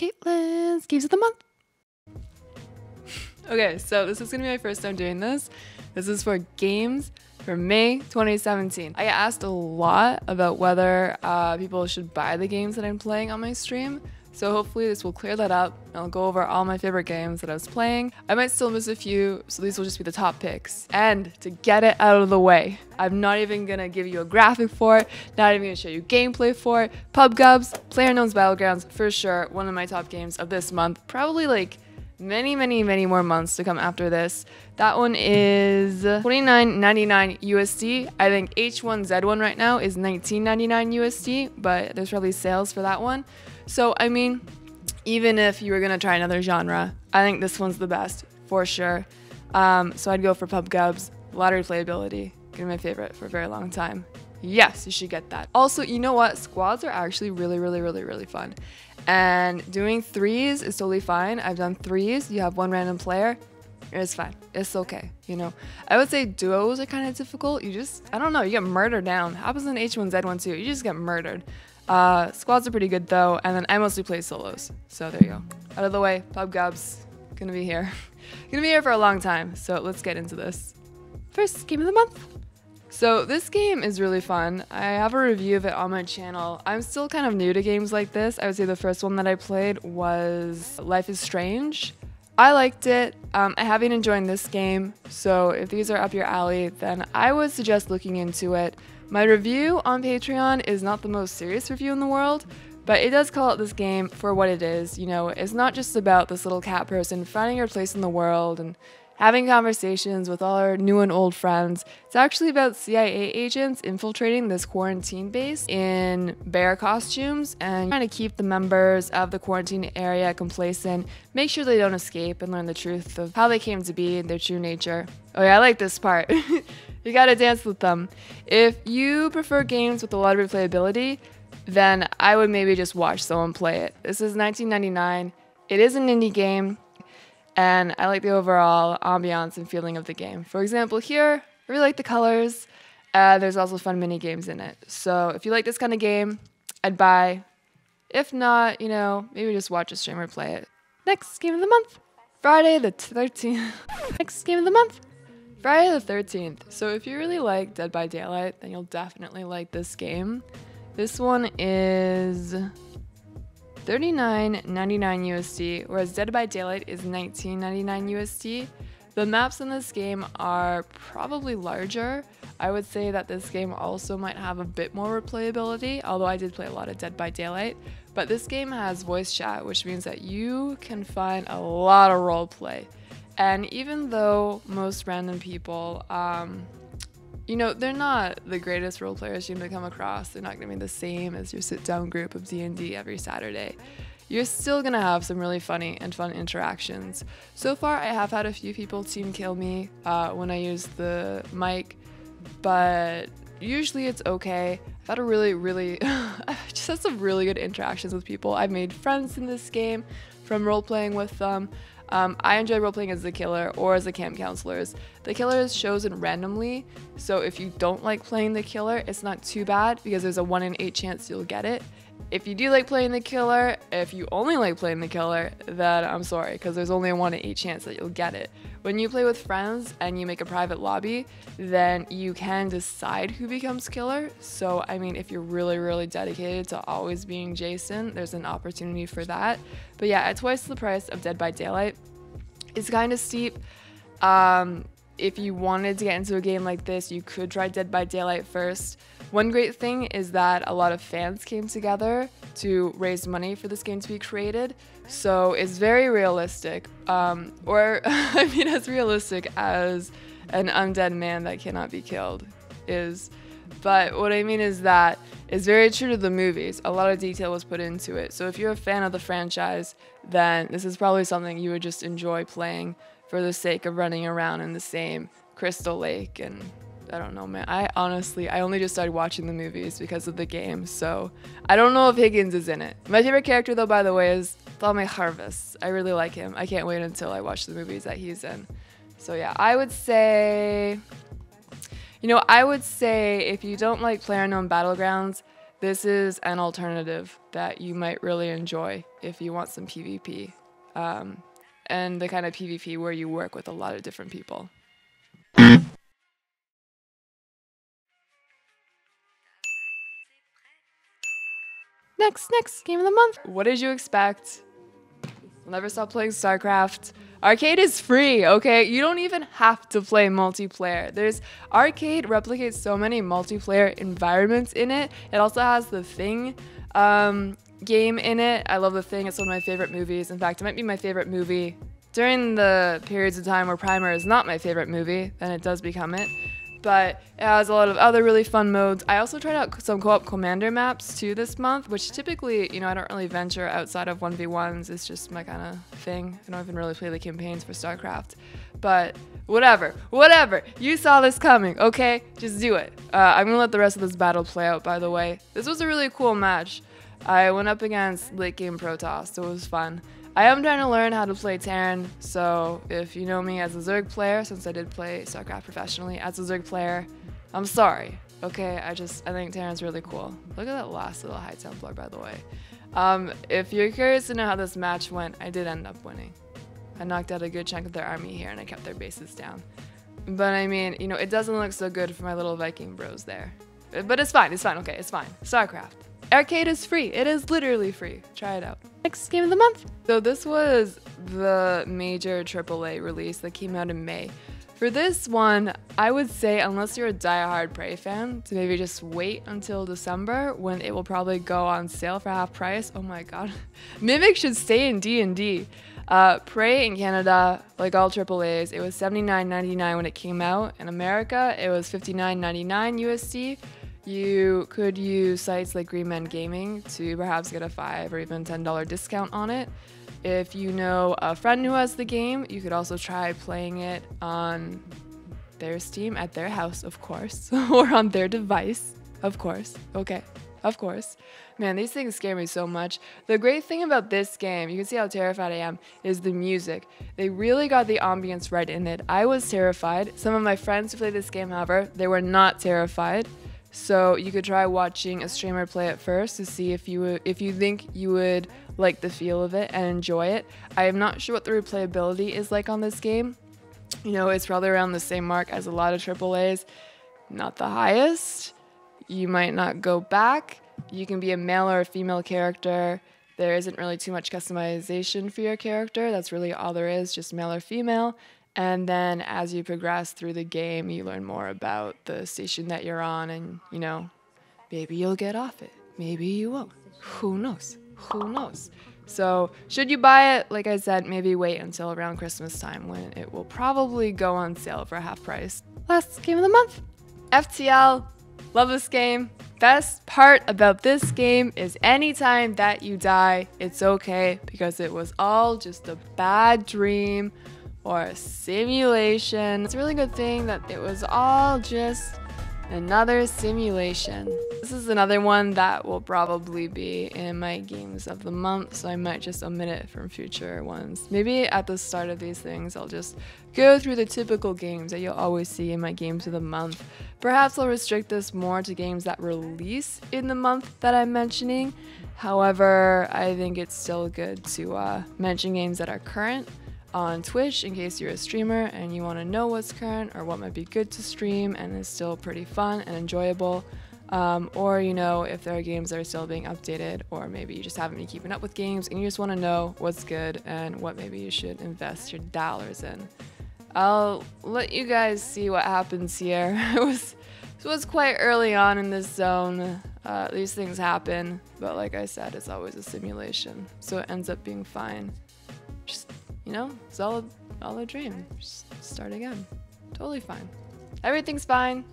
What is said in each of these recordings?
Kaitlyn's Games of the Month. Okay, so this is gonna be my first time doing this. This is for games for May 2017. I get asked a lot about whether people should buy the games that I'm playing on my stream. So hopefully this will clear that up. I'll go over all my favorite games that I was playing. I might still miss a few, so these will just be the top picks. And to get it out of the way, I'm not even gonna give you a graphic for it, not even gonna show you gameplay for it. PubGubs, PlayerUnknown's Battlegrounds, for sure, one of my top games of this month. Probably like many more months to come after this. That one is $29.99 USD. I think H1Z1 right now is $19.99 USD, but there's probably sales for that one. So, I mean, even if you were gonna try another genre, I think this one's the best, for sure. So I'd go for PubGubs. Lottery playability, gonna be my favorite for a very long time. Yes, you should get that. Also, you know what? Squads are actually really fun. And doing threes is totally fine. I've done threes. You have one random player. It's fine. It's okay, you know. I would say duos are kind of difficult. You just, I don't know, you get murdered down. Happens in H1Z1 too. You just get murdered. Squads are pretty good though, and then I mostly play solos. So there you go. Out of the way, PubGubs, gonna be here. Gonna be here for a long time, so let's get into this. First game of the month. So this game is really fun. I have a review of it on my channel. I'm still kind of new to games like this. I would say the first one that I played was Life is Strange. I liked it. I have been enjoying this game, so if these are up your alley, then I would suggest looking into it. My review on Patreon is not the most serious review in the world, but it does call out this game for what it is. You know, it's not just about this little cat person finding her place in the world and having conversations with all our new and old friends. It's actually about CIA agents infiltrating this quarantine base in bear costumes and trying to keep the members of the quarantine area complacent, make sure they don't escape, and learn the truth of how they came to be and their true nature. Oh yeah, I like this part. You gotta dance with them. If you prefer games with a lot of replayability, then I would maybe just watch someone play it. This is $19.99. It is an indie game, and I like the overall ambiance and feeling of the game. For example, here, I really like the colors. There's also fun mini games in it. So if you like this kind of game, I'd buy. If not, you know, maybe just watch a streamer play it. Next game of the month, Friday the 13th. Next game of the month, Friday the 13th. So if you really like Dead by Daylight, then you'll definitely like this game. This one is $39.99 USD, whereas Dead by Daylight is $19.99 USD. The maps in this game are probably larger. I would say that this game also might have a bit more replayability, although I did play a lot of Dead by Daylight. But this game has voice chat, which means that you can find a lot of roleplay. And even though most random people, you know, they're not the greatest role players you're gonna come across. They're not gonna be the same as your sit-down group of D&D every Saturday. You're still gonna have some really funny and fun interactions. So far, I have had a few people team kill me when I use the mic, but usually it's okay. I've had I've just had some really good interactions with people. I've made friends in this game from role-playing with them. I enjoy role-playing as the killer or as the camp counselors. The killer is chosen randomly, so if you don't like playing the killer, it's not too bad because there's a 1 in 8 chance you'll get it. If you do like playing the killer, if you only like playing the killer, then I'm sorry, because there's only a 1 in 8 chance that you'll get it. When you play with friends and you make a private lobby, then you can decide who becomes killer. So, I mean, if you're really dedicated to always being Jason, there's an opportunity for that. But yeah, at twice the price of Dead by Daylight, it's kind of steep. If you wanted to get into a game like this, you could try Dead by Daylight first. One great thing is that a lot of fans came together to raise money for this game to be created. So it's very realistic, or I mean as realistic as an undead man that cannot be killed is. But what I mean is that it's very true to the movies. A lot of detail was put into it. So if you're a fan of the franchise, then this is probably something you would just enjoy playing for the sake of running around in the same Crystal Lake. And I don't know, man. I only just started watching the movies because of the game. So I don't know if Higgins is in it. My favorite character, though, by the way, is Thalme Harvis. I really like him. I can't wait until I watch the movies that he's in. So yeah, I would say if you don't like PlayerUnknown Battlegrounds, this is an alternative that you might really enjoy if you want some PvP. And the kind of PvP where you work with a lot of different people. Next game of the month. What did you expect? I'll never stop playing Starcraft. Arcade is free, okay? You don't even have to play multiplayer. Arcade replicates so many multiplayer environments in it. It also has the Thing game in it. I love the Thing. It's one of my favorite movies. In fact, it might be my favorite movie. During the periods of time where Primer is not my favorite movie, then it does become it. But it has a lot of other really fun modes. I also tried out some co-op commander maps too this month, which typically, you know, I don't really venture outside of 1v1s. It's just my kind of thing. I don't even really play the campaigns for StarCraft. But whatever. You saw this coming, okay? Just do it. I'm gonna let the rest of this battle play out, by the way. This was a really cool match. I went up against late game Protoss, so it was fun. I am trying to learn how to play Terran, so if you know me as a Zerg player, since I did play StarCraft professionally as a Zerg player, I'm sorry, okay? I think Terran's really cool. Look at that last little High Templar, by the way. If you're curious to know how this match went, I did end up winning. I knocked out a good chunk of their army here, and I kept their bases down. But I mean, you know, it doesn't look so good for my little Viking bros there. But it's fine, okay, it's fine. StarCraft. Arcade is free. It is literally free. Try it out. Next game of the month. So this was the major AAA release that came out in May. For this one, I would say, unless you're a diehard Prey fan, to maybe just wait until December when it will probably go on sale for half price. Oh my god. Mimic should stay in D&D. Prey in Canada, like all AAAs, it was $79.99 when it came out. In America, it was $59.99 USD. You could use sites like Green Man Gaming to perhaps get a $5 or even $10 discount on it. If you know a friend who has the game, you could also try playing it on their Steam at their house, of course, or on their device, of course. Okay, of course. Man, these things scare me so much. The great thing about this game, you can see how terrified I am, is the music. They really got the ambience right in it. I was terrified. Some of my friends who played this game, however, they were not terrified. So you could try watching a streamer play it first to see if you think you would like the feel of it and enjoy it. I am not sure what the replayability is like on this game. You know, it's probably around the same mark as a lot of AAAs. Not the highest. You might not go back. You can be a male or a female character. There isn't really too much customization for your character. That's really all there is, just male or female. And then as you progress through the game, you learn more about the station that you're on and, you know, maybe you'll get off it. Maybe you won't. Who knows? Who knows? So should you buy it, like I said, maybe wait until around Christmas time when it will probably go on sale for half price. Last game of the month. FTL. Love this game. Best part about this game is anytime that you die, it's okay because it was all just a bad dream or a simulation. It's a really good thing that it was all just another simulation. This is another one that will probably be in my games of the month, so I might just omit it from future ones. Maybe at the start of these things, I'll just go through the typical games that you'll always see in my games of the month. Perhaps I'll restrict this more to games that release in the month that I'm mentioning. However, I think it's still good to mention games that are current on Twitch in case you're a streamer and you want to know what's current or what might be good to stream and is still pretty fun and enjoyable. Or, you know, if there are games that are still being updated, or maybe you just haven't been keeping up with games and you just want to know what's good and what maybe you should invest your dollars in. I'll let you guys see what happens here. It was quite early on in this zone. These things happen, but like I said, it's always a simulation, so it ends up being fine. Just, you know, it's all a dream. Just start again. Totally fine. Everything's fine.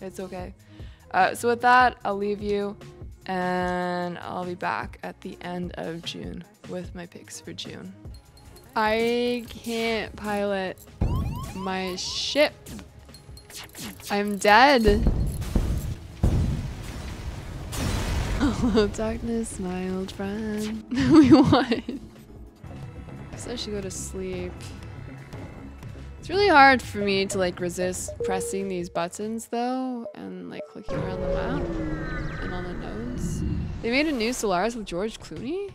It's okay. So with that, I'll leave you, and I'll be back at the end of June with my picks for June. I can't pilot my ship. I'm dead. Hello, darkness, my old friend. We won. So I should go to sleep. It's really hard for me to like resist pressing these buttons though and like clicking around the map and on the nodes. They made a new Solaris with George Clooney?